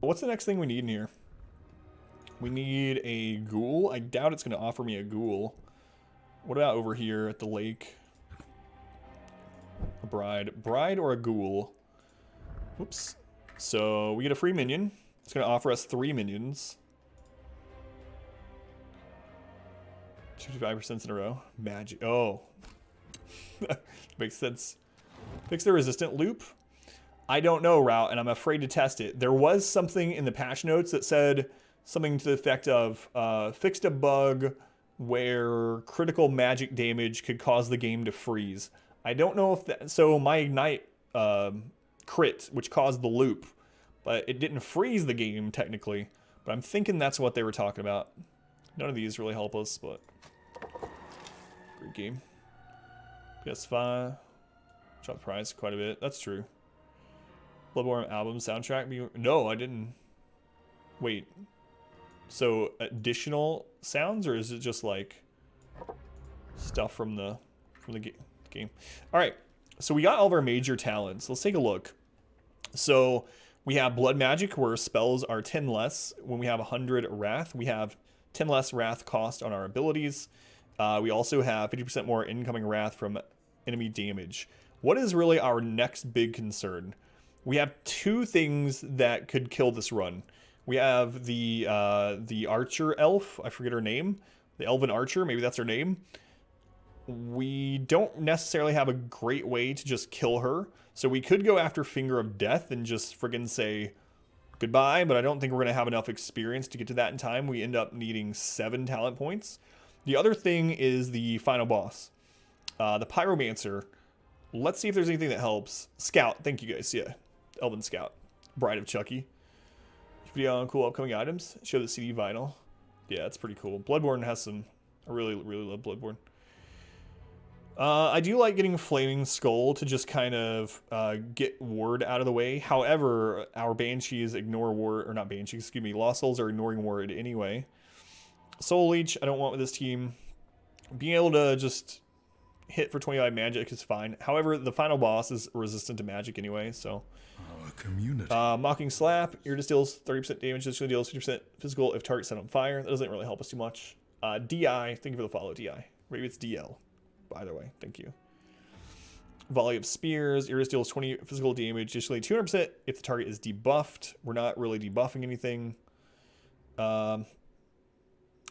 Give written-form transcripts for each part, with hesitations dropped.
What's the next thing we need in here? We need a ghoul. I doubt it's going to offer me a ghoul. What about over here at the lake? A bride. Bride or a ghoul? Oops. So we get a free minion. It's going to offer us 3 minions. 55% in a row. Magic. Oh. Makes sense. Fix the resistant loop. I don't know, Route, and I'm afraid to test it. There was something in the patch notes that said something to the effect of fixed a bug where critical magic damage could cause the game to freeze. I don't know if that... So my Ignite crit, which caused the loop, but it didn't freeze the game, technically. But I'm thinking that's what they were talking about. None of these really help us, but... Great game. PS5. Dropped the price quite a bit. That's true. Bloodborne album soundtrack? No, I didn't. Wait. So additional sounds, or is it just like stuff from the game? All right. So we got all of our major talents. Let's take a look. So we have blood magic, where spells are 10 less. When we have 100 wrath, we have 10 less wrath cost on our abilities. We also have 50% more incoming wrath from enemy damage. What is really our next big concern? We have 2 things that could kill this run. We have the archer elf. I forget her name. The elven archer. Maybe that's her name. We don't necessarily have a great way to just kill her. So we could go after Finger of Death and just friggin' say goodbye. But I don't think we're going to have enough experience to get to that in time. We end up needing 7 talent points. The other thing is the final boss. The Pyromancer. Let's see if there's anything that helps. Scout. Thank you guys. Yeah. Elven Scout. Bride of Chucky. Video on cool upcoming items. Show the CD vinyl. Yeah, it's pretty cool. Bloodborne has some... I really love Bloodborne. I do like getting Flaming Skull to just kind of get ward out of the way. However, our Banshees ignore ward... Or not Banshees, excuse me. Lost Souls are ignoring ward anyway. Soul Leech, I don't want with this team. Being able to just hit for 25 magic is fine. However, the final boss is resistant to magic anyway, so... Our community. Mocking Slap. Iratus deals 30% damage. Additionally deals 50% physical if target set on fire. That doesn't really help us too much. DI. Thank you for the follow, DI. Maybe it's DL. But either way, thank you. Volley of Spears. Iratus deals 20 physical damage. Additionally 200% if the target is debuffed. We're not really debuffing anything. Oh,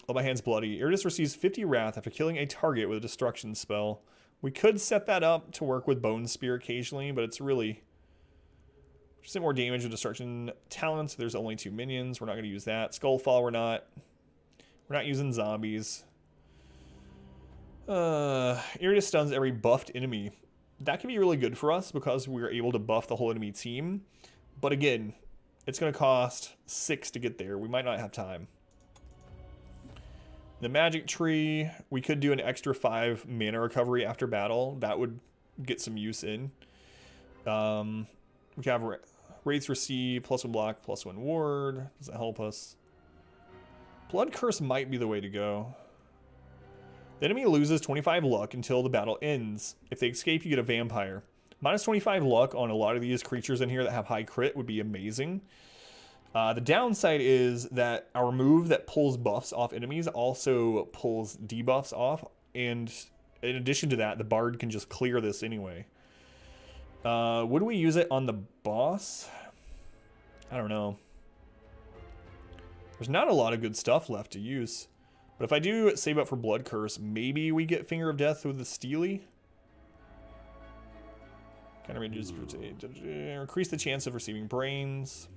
my hand's bloody. Iratus receives 50 wrath after killing a target with a destruction spell. We could set that up to work with Bone Spear occasionally, but it's really... Just more damage with destruction talents. There's only 2 minions. We're not going to use that. Skullfall, we're not. We're not using zombies. Iratus stuns every buffed enemy. That can be really good for us because we're able to buff the whole enemy team. But again, it's going to cost 6 to get there. We might not have time. The magic tree, we could do an extra 5 mana recovery after battle. That would get some use in. We have Wraiths receive +1 block, +1 ward. Does that help us? Blood Curse might be the way to go. The enemy loses 25 luck until the battle ends. If they escape, you get a vampire. Minus 25 luck on a lot of these creatures in here that have high crit would be amazing. The downside is that our move that pulls buffs off enemies also pulls debuffs off. And in addition to that, the Bard can just clear this anyway. Would we use it on the boss? I don't know. There's not a lot of good stuff left to use. But if I do save up for Blood Curse, maybe we get Finger of Death with the Steely. Kind of reduce, increase the chance of receiving brains.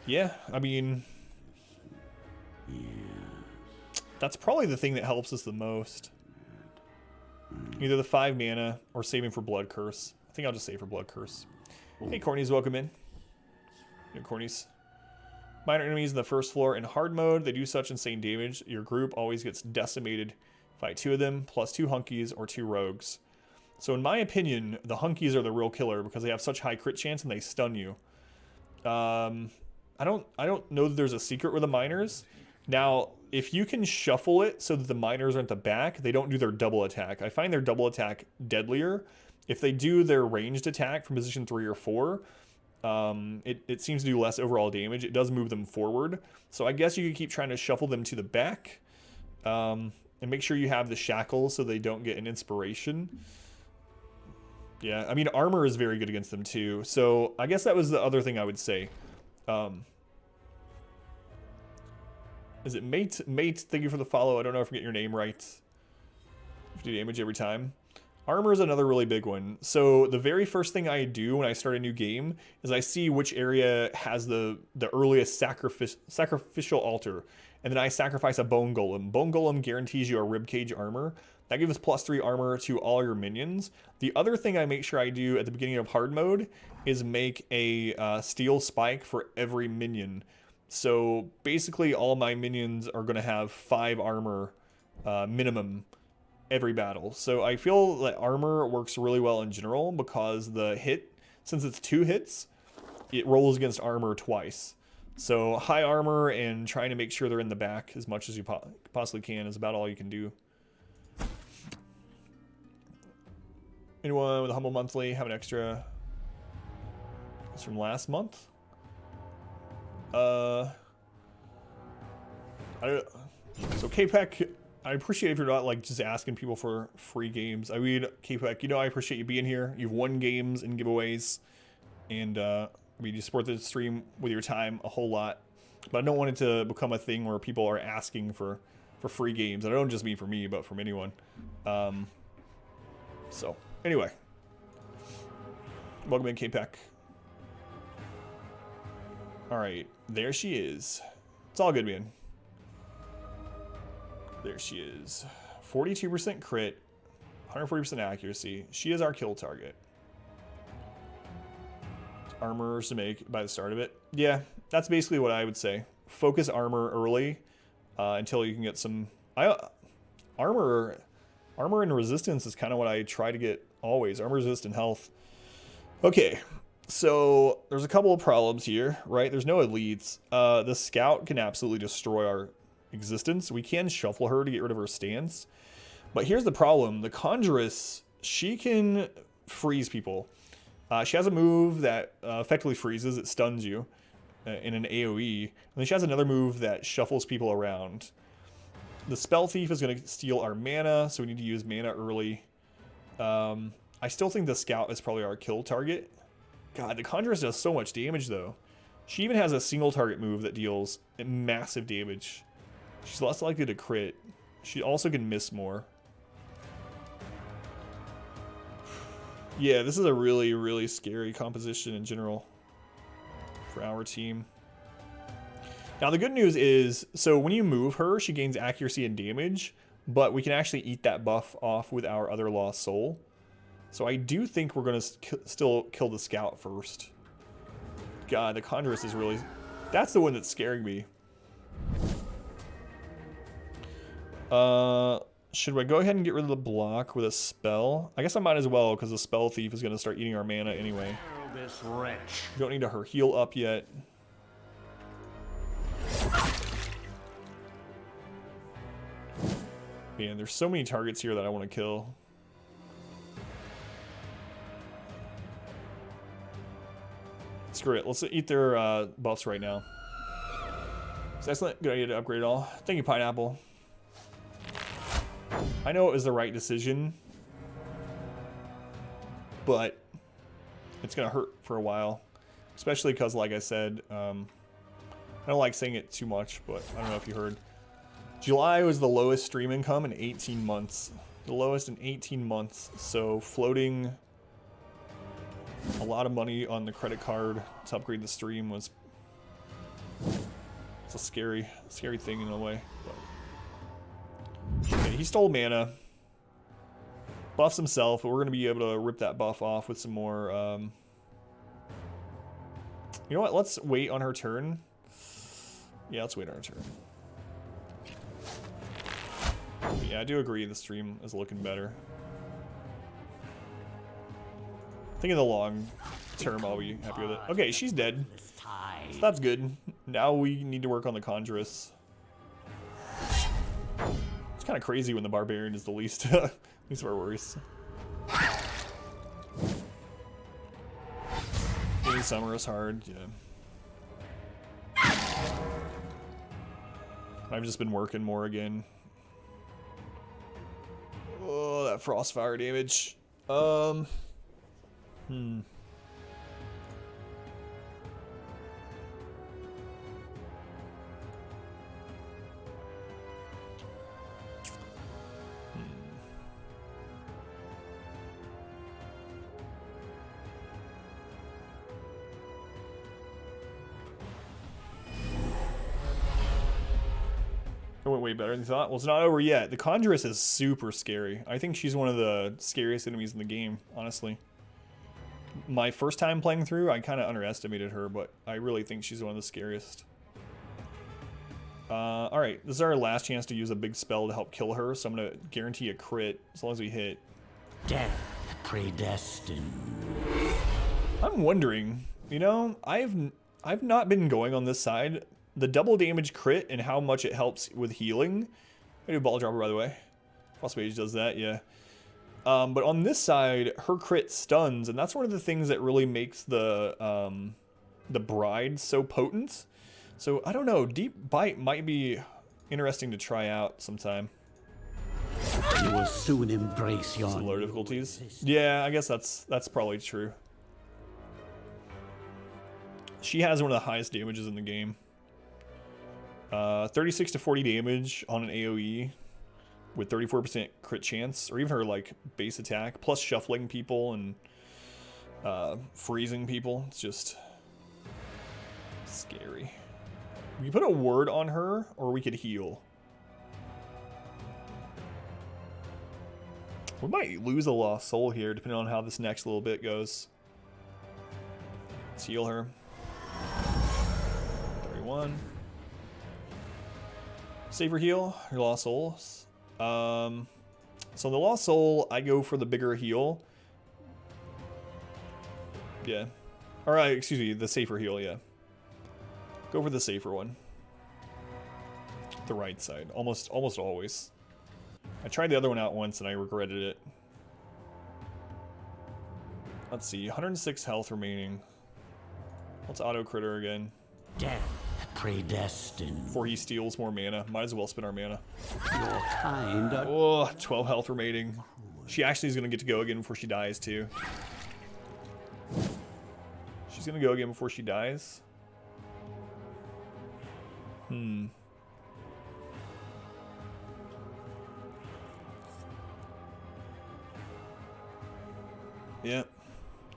Yeah, I mean... That's probably the thing that helps us the most. Either the 5 mana or saving for Blood Curse. I think I'll just save for Blood Curse. Hey, Cornies, welcome in. Hey, Cornies. Minor enemies in the first floor in hard mode. They do such insane damage. Your group always gets decimated. Fight 2 of them, plus 2 hunkies or 2 rogues. So in my opinion, the hunkies are the real killer because they have such high crit chance and they stun you. I don't know that there's a secret with the miners. Now, if you can shuffle it so that the miners are at the back, they don't do their double attack. I find their double attack deadlier. If they do their ranged attack from position 3 or 4, it seems to do less overall damage. It does move them forward. So I guess you could keep trying to shuffle them to the back. And make sure you have the shackles so they don't get an inspiration. Yeah, I mean, armor is very good against them too. So I guess that was the other thing I would say. Is it Mate? Mate, thank you for the follow. I don't know if I get your name right. 50 damage every time. Armor is another really big one. So the very first thing I do when I start a new game is I see which area has the earliest sacrificial altar. And then I sacrifice a bone golem. Bone golem guarantees you a ribcage armor. That gives +3 armor to all your minions. The other thing I make sure I do at the beginning of hard mode is make a steel spike for every minion. So basically all my minions are going to have 5 armor minimum every battle. So I feel that armor works really well in general because the hit, since it's 2 hits, it rolls against armor twice. So high armor and trying to make sure they're in the back as much as you possibly can is about all you can do. Anyone with a humble monthly have an extra? It's from last month. So KPEC, I appreciate if you're not like just asking people for free games. I mean, KPEC, you know I appreciate you being here. You've won games and giveaways, and I mean you support the stream with your time a whole lot. But I don't want it to become a thing where people are asking for free games. And I don't just mean for me, but from anyone. So anyway, welcome in KPEC. All right, there she is. It's all good, man. There she is. 42% crit, 140% accuracy. She is our kill target. Armor to make by the start of it. Yeah, that's basically what I would say. Focus armor early until you can get some... Armor and resistance is kind of what I try to get always. Armor, resistance, health. Okay, so there's a couple of problems here, right? There's no elites. The scout can absolutely destroy our existence. We can shuffle her to get rid of her stance. But here's the problem. The Conjuress, she can freeze people. She has a move that effectively freezes. It stuns you in an AoE. And then she has another move that shuffles people around. The Spell Thief is going to steal our mana, so we need to use mana early. I still think the Scout is probably our kill target. God, the Conjuress does so much damage, though. She even has a single target move that deals massive damage. She's less likely to crit. She also can miss more. Yeah, this is a really, really scary composition in general for our team. Now, the good news is, so when you move her, she gains accuracy and damage, but we can actually eat that buff off with our other lost soul. So I do think we're going to still kill the Scout first. God, the Conjuress is really... That's the one that's scaring me. Should I go ahead and get rid of the block with a spell? I guess I might as well, because the Spell Thief is going to start eating our mana anyway. This wretch. We don't need her heal up yet. Man, there's so many targets here that I want to kill. Screw it. Let's eat their buffs right now. It's excellent. Good idea to upgrade it all. Thank you, Pineapple. I know it was the right decision, but it's going to hurt for a while. Especially because, like I said, I don't like saying it too much, but I don't know if you heard. July was the lowest stream income in 18 months. The lowest in 18 months. So floating a lot of money on the credit card to upgrade the stream was... It's a scary thing in a way. But... Okay, he stole mana. Buffs himself, but we're going to be able to rip that buff off with some more... You know what? Let's wait on her turn. Yeah, let's wait on her turn. Yeah, I do agree the stream is looking better. I think in the long term I'll be happy with it. Okay, she's dead. So that's good. Now we need to work on the Conjuress. It's kind of crazy when the Barbarian is the least, least of our worries. They summer us hard, yeah. I've just been working more again. Oh, that frostfire damage. It went way better than you thought. Well, it's not over yet. The Conjuress is super scary. I think she's one of the scariest enemies in the game, honestly. My first time playing through, I kind of underestimated her, but I really think she's one of the scariest. Alright, this is our last chance to use a big spell to help kill her, so I'm going to guarantee a crit as long as we hit. Death predestined. I'm wondering, you know, I've not been going on this side. The double damage crit and how much it helps with healing. I do ball dropper, by the way. Frost Mage does that, yeah. But on this side, her crit stuns, and that's one of the things that really makes the Bride so potent. So I don't know, Deep Bite might be interesting to try out sometime. You will soon embrace your some lower difficulties. Yeah, I guess that's probably true. She has one of the highest damages in the game. 36 to 40 damage on an AoE with 34% crit chance, or even her like base attack, plus shuffling people and freezing people. It's just scary. We can put a word on her, or we could heal. We might lose a lost soul here, depending on how this next little bit goes. Let's heal her. 31. Save or heal your lost souls. So the lost soul, I go for the bigger heal. Yeah. Alright, excuse me, the safer heal, yeah. Go for the safer one. The right side. Almost always. I tried the other one out once and I regretted it. Let's see, 106 health remaining. Let's auto critter again. Death predestined. Before he steals more mana. Might as well spend our mana. Your kind are... Oh, 12 health remaining. She actually is going to get to go again before she dies, too. She's going to go again before she dies. Yeah.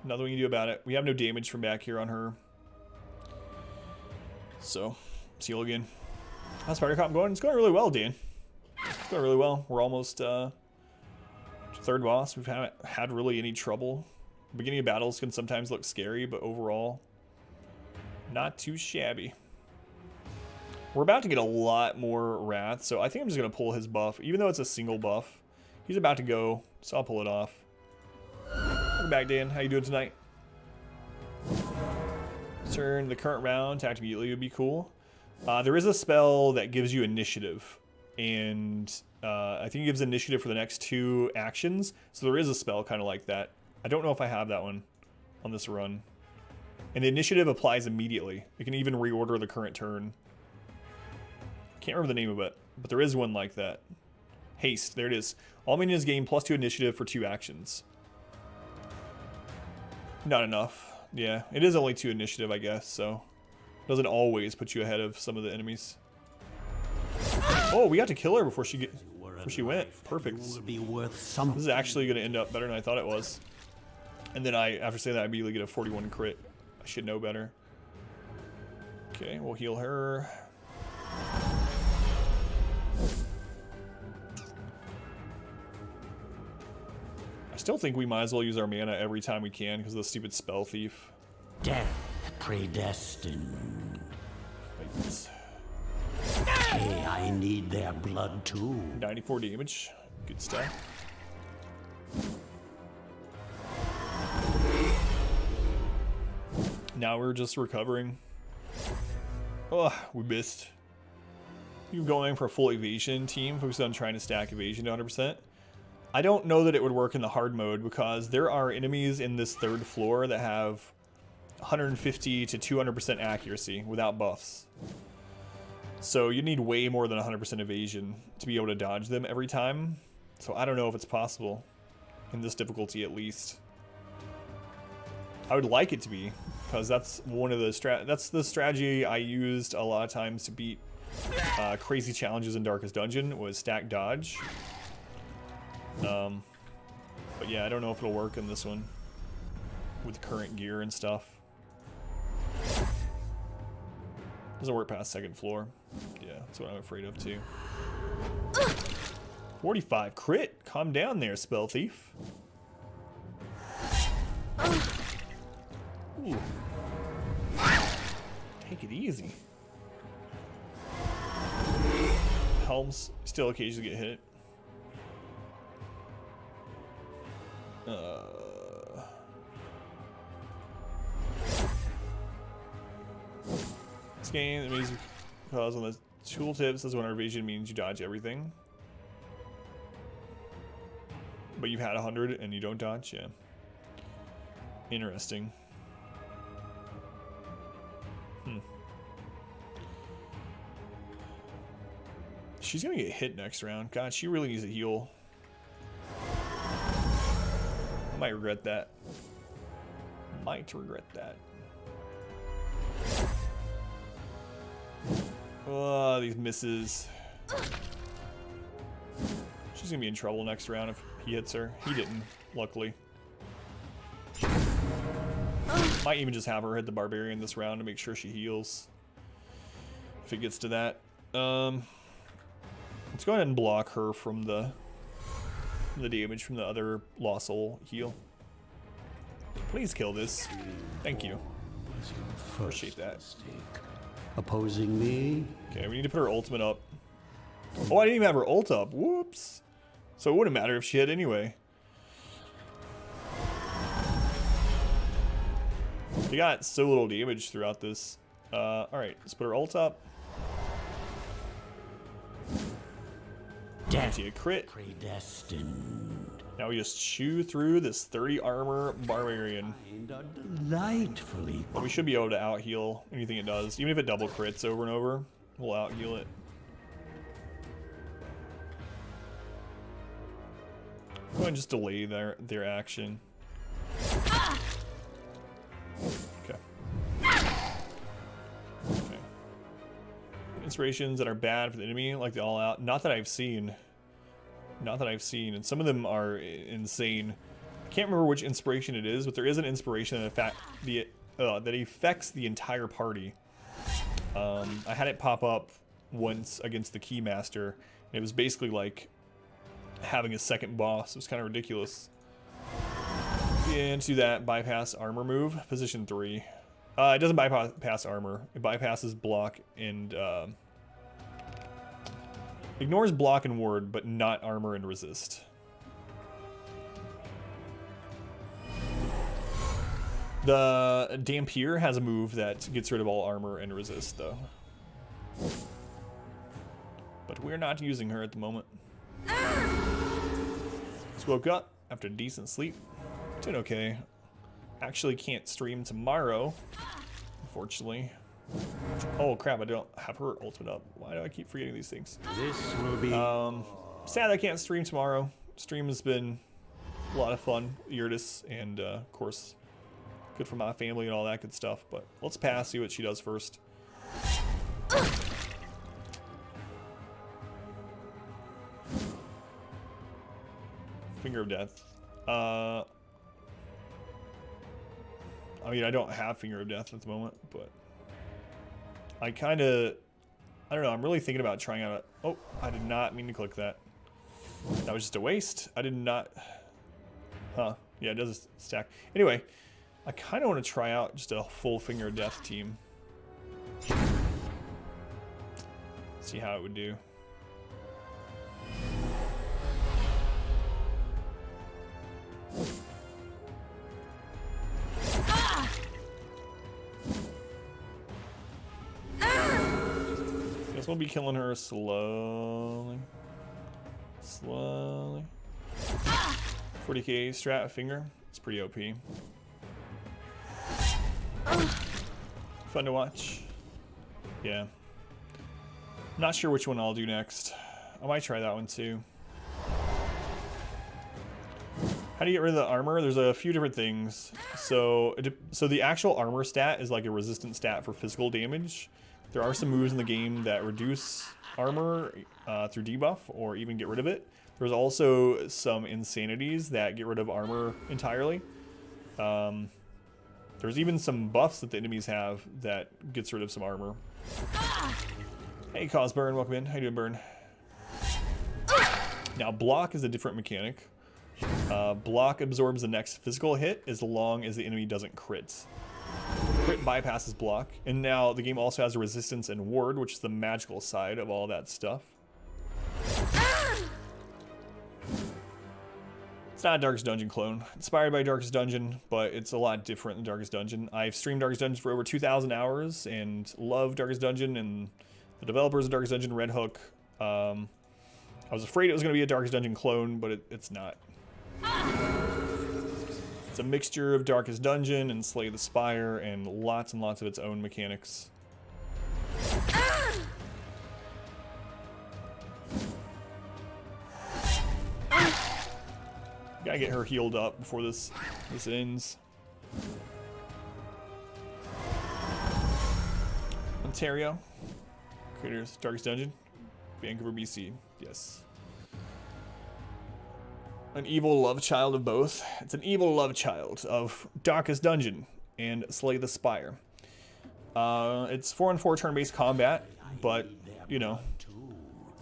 Nothing we can do about it. We have no damage from back here on her. So, seal again. How's Spider Cop going? It's going really well, Dan. It's going really well. We're almost third boss. We've haven't had really any trouble. Beginning of battles can sometimes look scary, but overall, not too shabby. We're about to get a lot more Wrath, so I think I'm just going to pull his buff. Even though it's a single buff, he's about to go, so I'll pull it off. Welcome back, Dan. How you doing tonight? Turn the current round, attack immediately would be cool. There is a spell that gives you initiative, and I think it gives initiative for the next 2 actions, so there is a spell kind of like that. I don't know if I have that one on this run. And the initiative applies immediately. It can even reorder the current turn. Can't remember the name of it, but there is one like that. Haste, there it is. All minions gain +2 initiative for 2 actions. Not enough. Yeah, it is only 2 initiative, I guess, so doesn't always put you ahead of some of the enemies. Oh, we got to kill her before she went. Perfect. This is actually going to end up better than I thought it was. And then after saying that, I immediately get a 41 crit. I should know better. Okay, we'll heal her. I still think we might as well use our mana every time we can because of the stupid spell thief. Death predestined. Thanks. Hey, I need their blood too. 94 damage. Good stuff. Now we're just recovering. Oh, we missed. You're going for a full evasion team, focused on trying to stack evasion to 100%. I don't know that it would work in the hard mode because there are enemies in this 3rd floor that have 150 to 200% accuracy without buffs. So you need way more than 100% evasion to be able to dodge them every time. So I don't know if it's possible in this difficulty at least. I would like it to be, because that's one of the that's the strategy I used a lot of times to beat crazy challenges in Darkest Dungeon, was stack dodge. But yeah, I don't know if it'll work in this one with current gear and stuff. Doesn't work past second floor. Yeah, that's what I'm afraid of too. 45 crit. Calm down there, spell thief. Ooh. Take it easy. Helms still occasionally get hit. This game, the amazing cause on the tooltip says when our evasion means you dodge everything. But you've had 100 and you don't dodge? Yeah. Interesting. She's gonna get hit next round. God, she really needs a heal. I might regret that. Might regret that. Oh, these misses. She's gonna be in trouble next round if he hits her. He didn't, luckily. Might even just have her hit the barbarian this round to make sure she heals. If it gets to that. Let's go ahead and block her from the damage from the other Lost Soul heal. Please kill this. Thank you. Appreciate that. Opposing me? Okay, we need to put her ultimate up. Oh, I didn't even have her ult up. Whoops. So it wouldn't matter if she hit anyway. They got so little damage throughout this. Alright, let's put her ult up. Guarantee a crit. Predestined. Now we just chew through this 30 armor barbarian. Delightfully. But we should be able to out heal anything it does. Even if it double crits over and over, we'll out heal it. Go ahead and just delay their action. Okay. Okay. Inspirations that are bad for the enemy, like the all out. Not that I've seen. Not that I've seen, and some of them are insane. I can't remember which inspiration it is, but there is an inspiration that affects the entire party. I had it pop up once against the Keymaster, and it was basically like having a second boss. It was kind of ridiculous. Into that bypass armor move, position 3. It doesn't bypass armor. It bypasses block and ignores block and ward, but not armor and resist. The Dampier has a move that gets rid of all armor and resist, though. But we're not using her at the moment. Just woke up after a decent sleep. Doing okay. Actually can't stream tomorrow, unfortunately. Oh crap, I don't have her ultimate up. Why do I keep forgetting these things? This will be Sad I can't stream tomorrow. Stream has been a lot of fun. Iratus, and of course, good for my family and all that good stuff. But let's pass, see what she does first. Finger of Death. I mean, I don't have Finger of Death at the moment, but I don't know, I'm really thinking about trying out oh, I did not mean to click that. That was just a waste. I did not, huh, yeah, it does a stack. Anyway, I kind of want to try out just a full Finger of Death team. See how it would do. Guess we'll be killing her slowly. Slowly. 40k strat finger. It's pretty OP. Fun to watch. Yeah. Not sure which one I'll do next. I might try that one too. How do you get rid of the armor? There's a few different things. So the actual armor stat is like a resistant stat for physical damage. There are some moves in the game that reduce armor through debuff or even get rid of it. There's also some insanities that get rid of armor entirely. There's even some buffs that the enemies have that gets rid of some armor. Hey, Cosburn, welcome in. How you doing, Burn? Now, block is a different mechanic. Block absorbs the next physical hit as long as the enemy doesn't crit. Crit bypasses block. And now the game also has a resistance and ward, which is the magical side of all that stuff. It's not a Darkest Dungeon clone. Inspired by Darkest Dungeon, but it's a lot different than Darkest Dungeon. I've streamed Darkest Dungeon for over 2,000 hours and love Darkest Dungeon and the developers of Darkest Dungeon, Red Hook. I was afraid it was going to be a Darkest Dungeon clone, but it's not. It's a mixture of Darkest Dungeon and Slay the Spire and lots of its own mechanics. Gotta get her healed up before this ends. Ontario. Creators, Darkest Dungeon. Vancouver, BC. Yes. An evil love child of both. It's an evil love child of Darkest Dungeon and Slay the Spire. It's 4-on-4 turn-based combat, but, you know,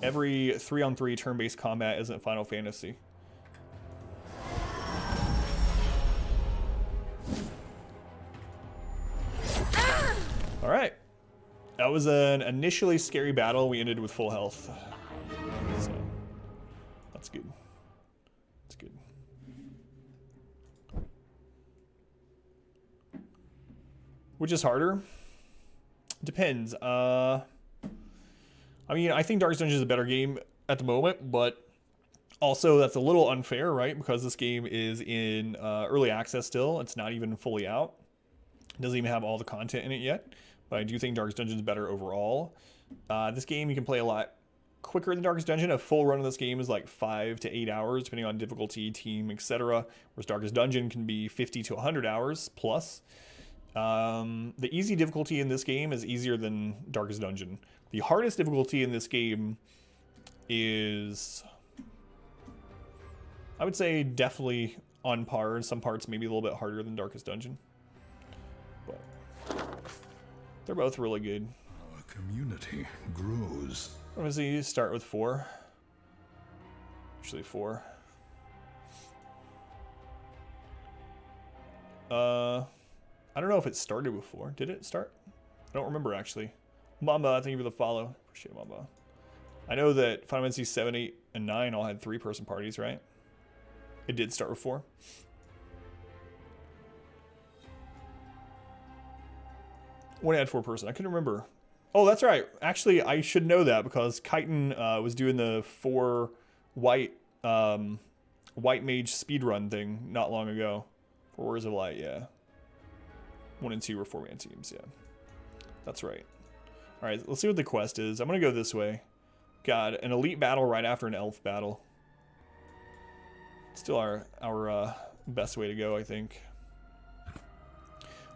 every 3-on-3 turn-based combat isn't Final Fantasy. Alright. That was an initially scary battle. We ended with full health. So, that's good. That's good. Which is harder? Depends. I mean, I think Darkest Dungeon is a better game at the moment, but also that's a little unfair, right? Because this game is in early access still. It's not even fully out. It doesn't even have all the content in it yet. But I do think Darkest Dungeon is better overall. This game you can play a lot quicker than Darkest Dungeon. A full run of this game is like 5 to 8 hours, depending on difficulty, team, etc. Whereas Darkest Dungeon can be 50 to 100 hours plus. The easy difficulty in this game is easier than Darkest Dungeon. The hardest difficulty in this game is, I would say, definitely on par. In some parts, maybe a little bit harder than Darkest Dungeon. But they're both really good. Our community grows. I'm gonna see you start with 4. Usually 4. I don't know if it started with 4. Did it start? I don't remember actually. Mamba, thank you for the follow. Appreciate it, Mamba. I know that Final Fantasy 7, 8, and 9 all had 3-person parties, right? It did start with 4. When I had 4-person, I couldn't remember. Oh, that's right. Actually, I should know that because Chitin was doing the 4 white mage speedrun thing not long ago. 4 Words of Light, yeah. 1 and 2 were 4-man teams, yeah. That's right. All right, let's see what the quest is. I'm gonna go this way. God, an elite battle right after an elf battle. Still our best way to go, I think.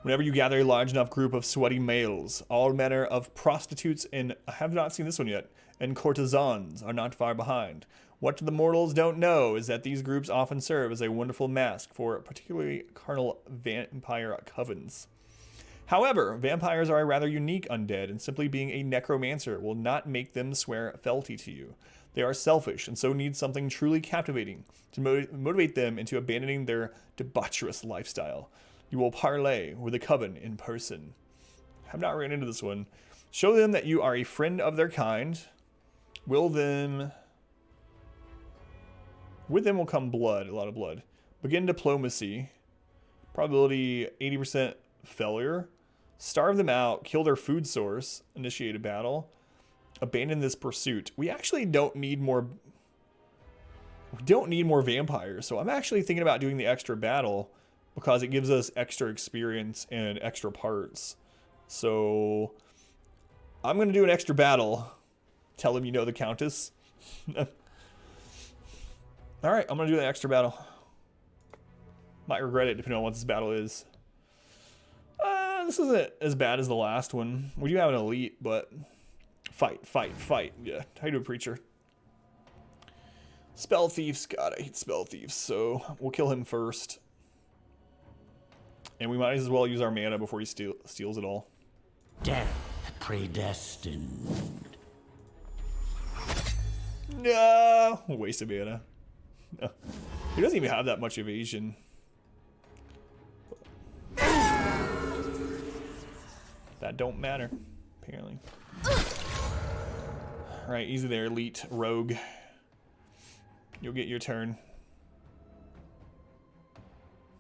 Whenever you gather a large enough group of sweaty males, all manner of prostitutes and I have not seen this one yet, and courtesans are not far behind. What the mortals don't know is that these groups often serve as a wonderful mask for particularly carnal vampire covens. However, vampires are a rather unique undead, and simply being a necromancer will not make them swear fealty to you. They are selfish, and so need something truly captivating to motivate them into abandoning their debaucherous lifestyle. You will parley with a coven in person. I have not ran into this one. Show them that you are a friend of their kind. With them will come blood, a lot of blood. Begin diplomacy. Probability 80% failure. Starve them out, kill their food source, initiate a battle, abandon this pursuit. We actually don't need more vampires, so I'm actually thinking about doing the extra battle because it gives us extra experience and extra parts. So I'm going to do an extra battle. Tell him you know the Countess. All right, I'm going to do an extra battle. Might regret it depending on what this battle is. This isn't as bad as the last one. We do have an elite, but fight, fight, fight. Yeah, how you doing, Preacher? Spell Thieves. God, I hate Spell Thieves, so we'll kill him first. And we might as well use our mana before he steals it all. Death predestined. No! Waste of mana. No. He doesn't even have that much evasion. That don't matter, apparently. Alright, easy there, elite rogue. You'll get your turn.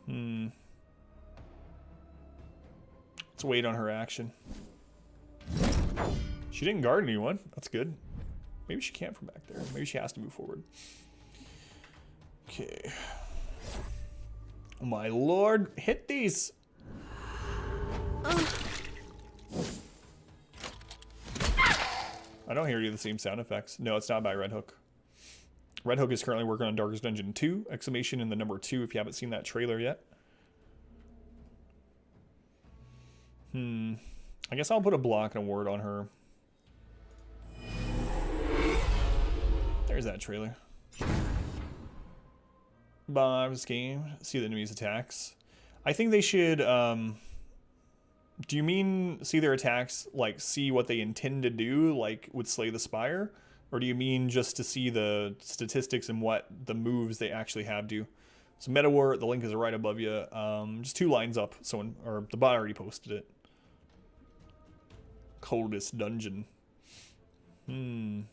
Let's wait on her action. She didn't guard anyone. That's good. Maybe she can't from back there. Maybe she has to move forward. Okay. Oh my lord. Hit these. I don't hear any of the same sound effects. No, it's not by Red Hook. Red Hook is currently working on Darkest Dungeon 2. Exclamation in the number 2 if you haven't seen that trailer yet. I guess I'll put a block and a ward on her. There's that trailer. Bomb this game. See the enemy's attacks. I think they should, do you mean see their attacks, like see what they intend to do, like with Slay the Spire? Or do you mean just to see the statistics and what the moves they actually have do? So Meta War, the link is right above you. Just 2 lines up. Someone, or the bot already posted it. Coldest dungeon. I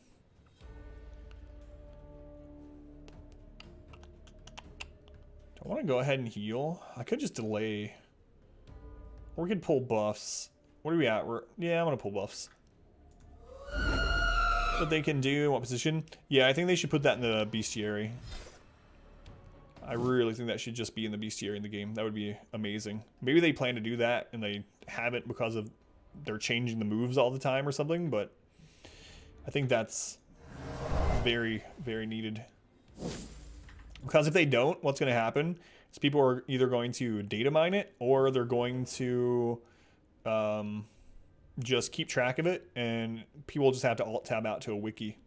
want to go ahead and heal. I could just delay. Or we could pull buffs. What are we at? Yeah, I'm going to pull buffs. What they can do, what position? Yeah, I think they should put that in the bestiary. I really think that should just be in the bestiary in the game. That would be amazing. Maybe they plan to do that and they haven't because of they're changing the moves all the time or something, but I think that's very, very needed. Because if they don't, what's going to happen is people are either going to data mine it or they're going to just keep track of it, and people will just have to alt tab out to a wiki.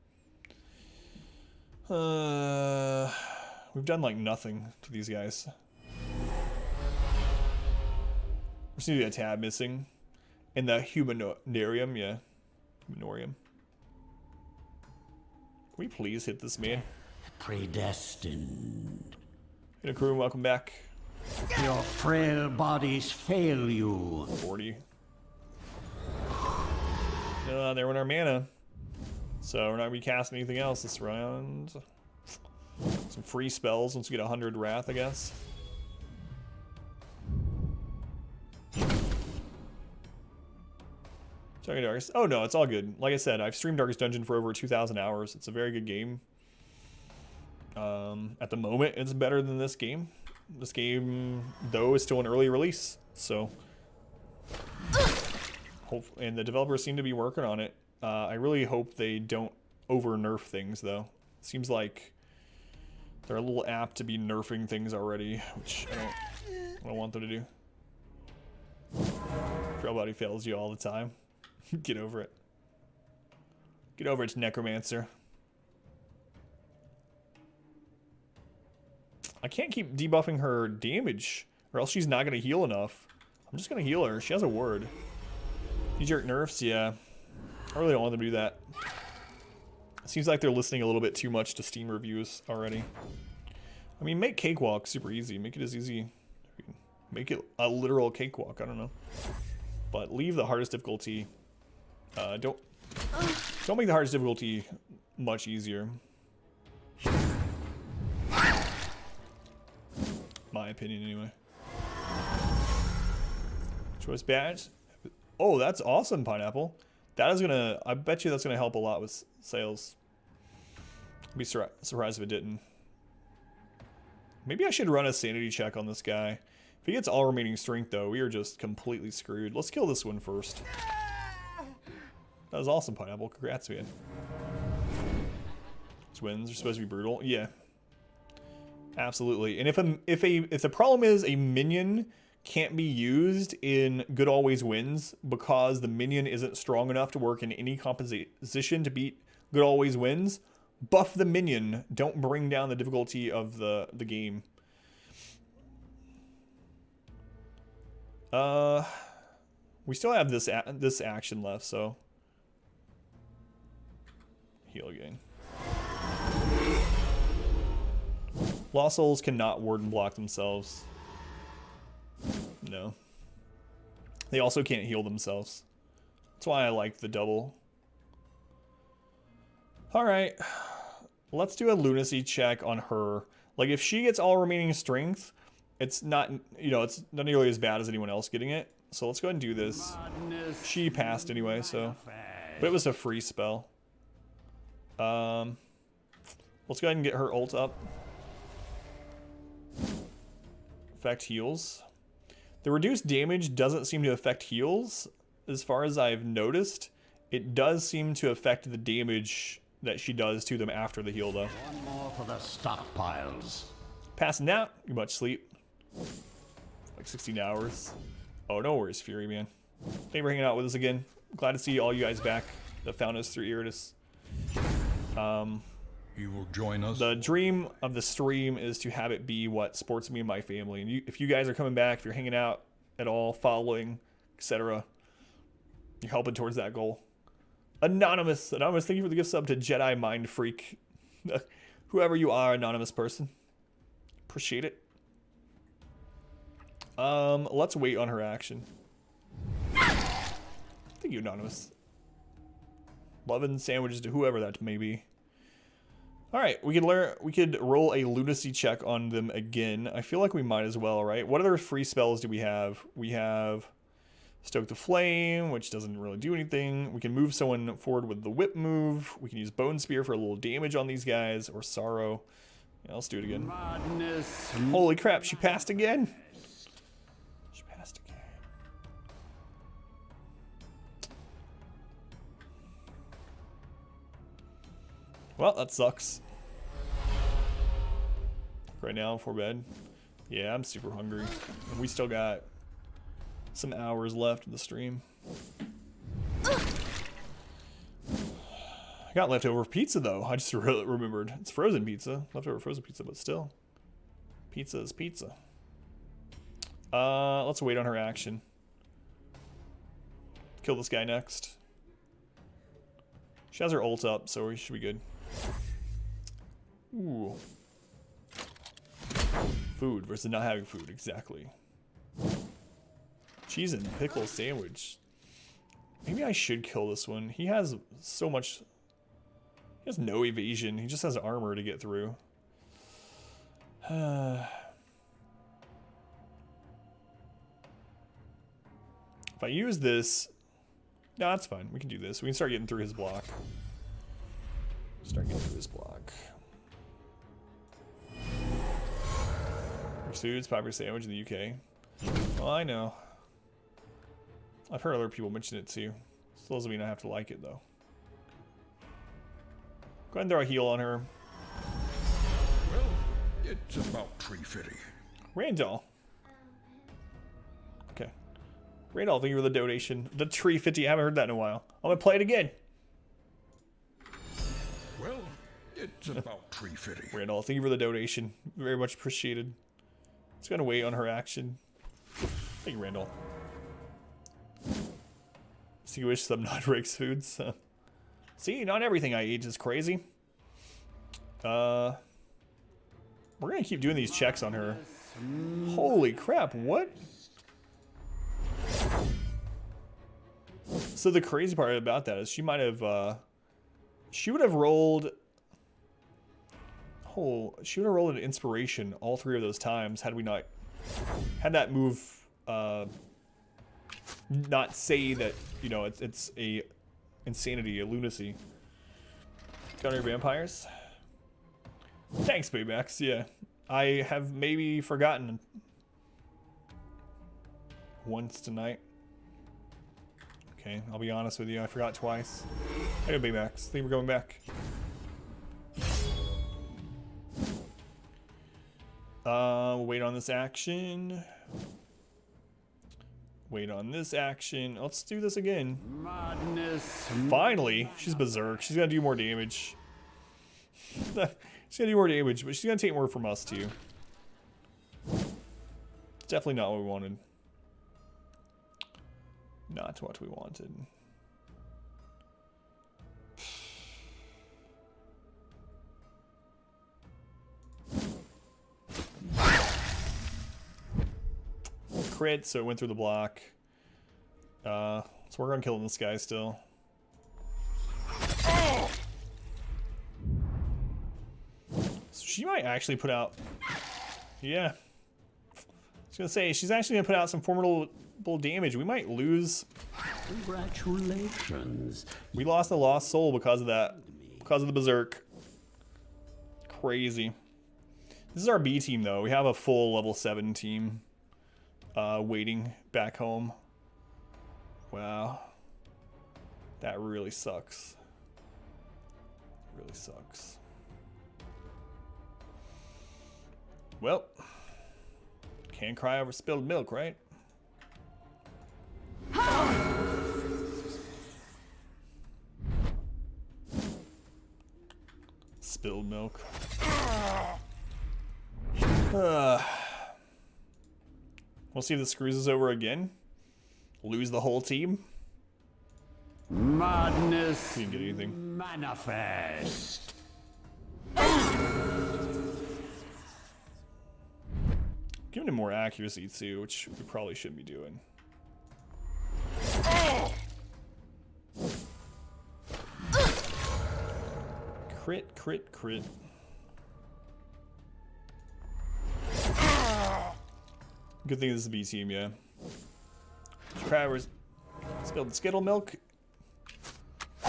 We've done like nothing to these guys. We just need a tab missing. In the humanorium, yeah. Humanorium. Can we please hit this man? Predestined. Hey, crew, welcome back. Your frail bodies fail you. 40. There went our mana. So we're not going to be casting anything else this round. Some free spells once we get 100 Wrath, I guess. Sorry, Darkest. Oh no, it's all good. Like I said, I've streamed Darkest Dungeon for over 2,000 hours. It's a very good game. At the moment, it's better than this game. This game, though, is still an early release. So, and the developers seem to be working on it. I really hope they don't over-nerf things, though. It seems like they're a little apt to be nerfing things already, which I don't want them to do. Frail Body fails you all the time. Get over it. Get over it, Necromancer. I can't keep debuffing her damage, or else she's not going to heal enough. I'm just going to heal her. She has a ward. These jerk nerfs, yeah. I really don't want them to do that. It seems like they're listening a little bit too much to Steam reviews already. I mean, make Cakewalk super easy. Make it as easy. Make it a literal cakewalk. I don't know. But leave the hardest difficulty. Don't make the hardest difficulty much easier. My opinion, anyway. Choice badge. Oh, that's awesome, Pineapple. That is gonna. I bet you that's gonna help a lot with sales. I'd be surprised if it didn't. Maybe I should run a sanity check on this guy. If he gets all remaining strength, though, we are just completely screwed. Let's kill this one first. That was awesome, Pineapple. Congrats, man. These wins are supposed to be brutal. Yeah. Absolutely. And if the problem is a minion can't be used in Good Always Wins because the minion isn't strong enough to work in any composition to beat Good Always Wins, buff the minion. Don't bring down the difficulty of the game. We still have this action left, so heal again. Lost Souls cannot ward and block themselves. No. They also can't heal themselves. That's why I like the double. Alright. Let's do a lunacy check on her. Like, if she gets all remaining strength, it's not, you know, it's not nearly as bad as anyone else getting it. So let's go ahead and do this. She passed anyway, so. But it was a free spell. Let's go ahead and get her ult up. Affect heals. The reduced damage doesn't seem to affect heals, as far as I've noticed. It does seem to affect the damage that she does to them after the heal, though. One more for the stockpiles. Passing out, you much sleep. Like 16 hours. Oh, no worries, Fury, man. Thank you for hanging out with us again. Glad to see all you guys back that found us through Iratus. You will join us. The dream of the stream is to have it be what sports me and my family. And if you guys are coming back, if you're hanging out at all, following, etc., you're helping towards that goal. Anonymous, thank you for the gift sub to Jedi Mind Freak. Whoever you are, anonymous person. Appreciate it. Let's wait on her action. Thank you, anonymous. Loving sandwiches to whoever that may be. All right, we could roll a lunacy check on them again. I feel like we might as well, right? What other free spells do we have? We have Stoke the Flame, which doesn't really do anything. We can move someone forward with the whip move. We can use Bone Spear for a little damage on these guys, or Sorrow. Yeah, let's do it again. Madness. Holy crap, she passed again. She passed again. Well, that sucks. Right now before bed. Yeah, I'm super hungry. And we still got some hours left of the stream. I got leftover pizza though. I just remembered. It's frozen pizza. Leftover frozen pizza, but still. Pizza is pizza. Let's wait on her action. Kill this guy next. She has her ult up, so we should be good. Ooh. Food versus not having food, exactly. Cheese and pickle sandwich. Maybe I should kill this one. He has so much... He has no evasion. He just has armor to get through. If I use this... No, that's fine. We can do this. We can start getting through his block. Start getting through his block. Foods, popular sandwich in the UK. Well, I know. I've heard other people mention it too. Still doesn't mean I have to like it though. Go ahead and throw a heal on her. Well, it's about tree fitting. Randall. Okay. Randall, thank you for the donation. The tree 50, I haven't heard that in a while. I'm gonna play it again. Well, it's about tree fitting. Randall, thank you for the donation. Very much appreciated. Just gonna wait on her action. Thank you, Randall. Distinguish some non-Rick's foods. See, not everything I eat is crazy. We're gonna keep doing these checks on her. Holy crap, what? So the crazy part about that is she might have, she would have rolled... Oh, she would have rolled an inspiration all three of those times had we not had that move not say that, you know, it's a insanity, a lunacy. Counter vampires. Thanks, Baymax. Yeah, I have maybe forgotten once tonight. Okay, I'll be honest with you. I forgot twice. I got Baymax. I think we're going back. Wait on this action. Wait on this action. Let's do this again. Madness. Finally, she's berserk. She's gonna do more damage. She's gonna do more damage, but she's gonna take more from us too. It's definitely not what we wanted. Not what we wanted. Crit, so it went through the block. So we're gonna kill this guy still. So she might actually put out. Yeah. I was gonna say she's actually gonna put out some formidable damage. We might lose. Congratulations. We lost the lost soul because of that. Because of the berserk. Crazy. This is our B team though. We have a full level 7 team. Waiting back home. Wow. That really sucks. Really sucks. Well, can't cry over spilled milk, right? Spilled milk. We'll see if this screws us over again. Lose the whole team. Madness. Didn't get anything. Manifest. Giving him more accuracy too, which we probably shouldn't be doing. Crit, crit, crit. Good thing this is a B team, yeah. Crabbers spilled the Skittle milk.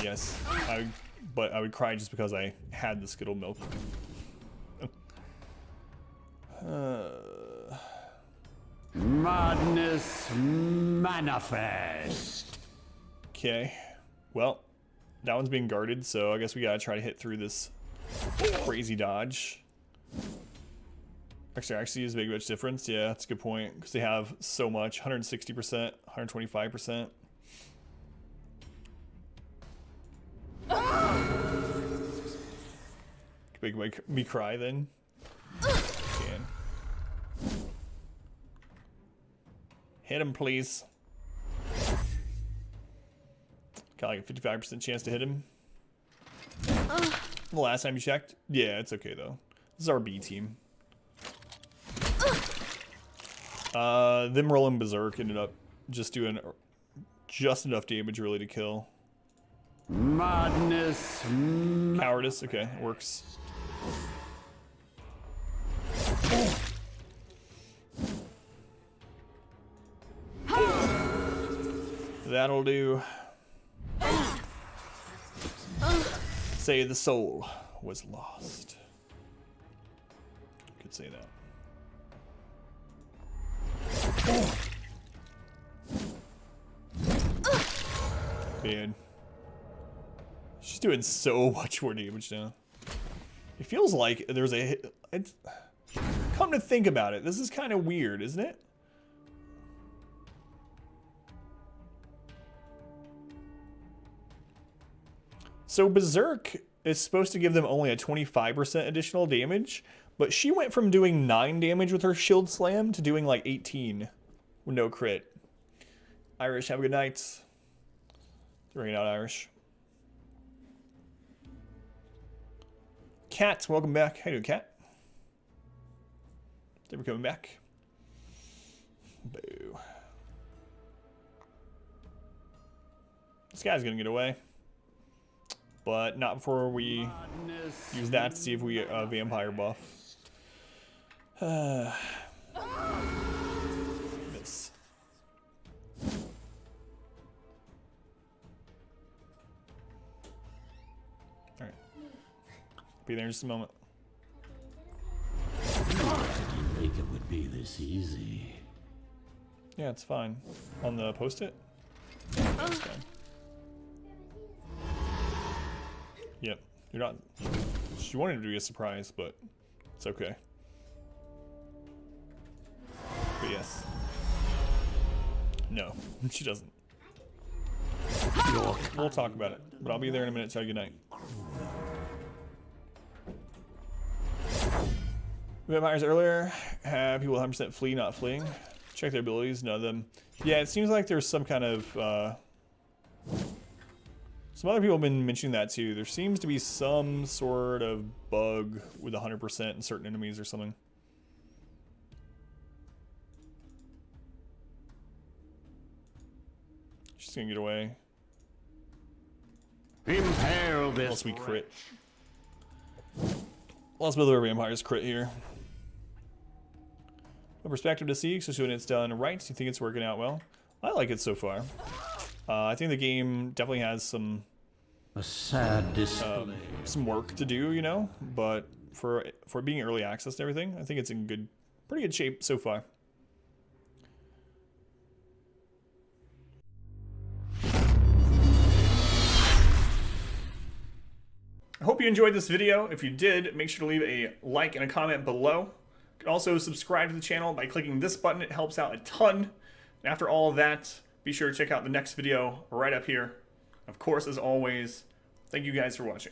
Yes, but I would cry just because I had the Skittle milk. Madness manifest. Okay, well, that one's being guarded, so I guess we gotta try to hit through this crazy dodge. Actually is a big much difference. Yeah, that's a good point because they have so much 160%, 125%. Make me cry then. Can. Hit him, please. Got like a 55% chance to hit him. The last time you checked? Yeah, it's okay though. This is our B team. Them rolling berserk ended up just doing just enough damage really to kill. Madness. Cowardice, okay, works. That'll do. Say the soul was lost. Could say that. Man. She's doing so much more damage now. It feels like there's a... come to think about it, this is kind of weird, isn't it? So Berserk is supposed to give them only a 25% additional damage, but she went from doing 9 damage with her shield slam to doing like 18 with no crit. Irish, have a good night. Ring it out, Irish. Cat, welcome back. How you doing, Cat? They were coming back. Boo. This guy's gonna get away. But not before we use that to see if we get a vampire buff. Miss. Alright. Be there in just a moment. I didn't think it would be this easy. Yeah, it's fine. On the post-it? It's fine. Yep. You're not... She wanted to be a surprise, but it's okay. But yes. No, she doesn't. We'll talk about it, but I'll be there in a minute. Tell you good night. Vampires earlier have people 100% flee, not fleeing. Check their abilities, none of them. Yeah, it seems like there's some kind of... some other people have been mentioning that too. There seems to be some sort of bug with 100% in certain enemies or something. She's gonna get away. Impale this. Unless we crit. Lots of other vampires crit here. No perspective to see, especially when it's done right. You think it's working out well? I like it so far. I think the game definitely has some A sad display. some work to do, you know, but for being early access and everything, I think it's in pretty good shape so far. I hope you enjoyed this video. If you did, make sure to leave a like and a comment below. You can also subscribe to the channel by clicking this button. It helps out a ton. And after all of that, be sure to check out the next video right up here. Of course, as always, thank you guys for watching.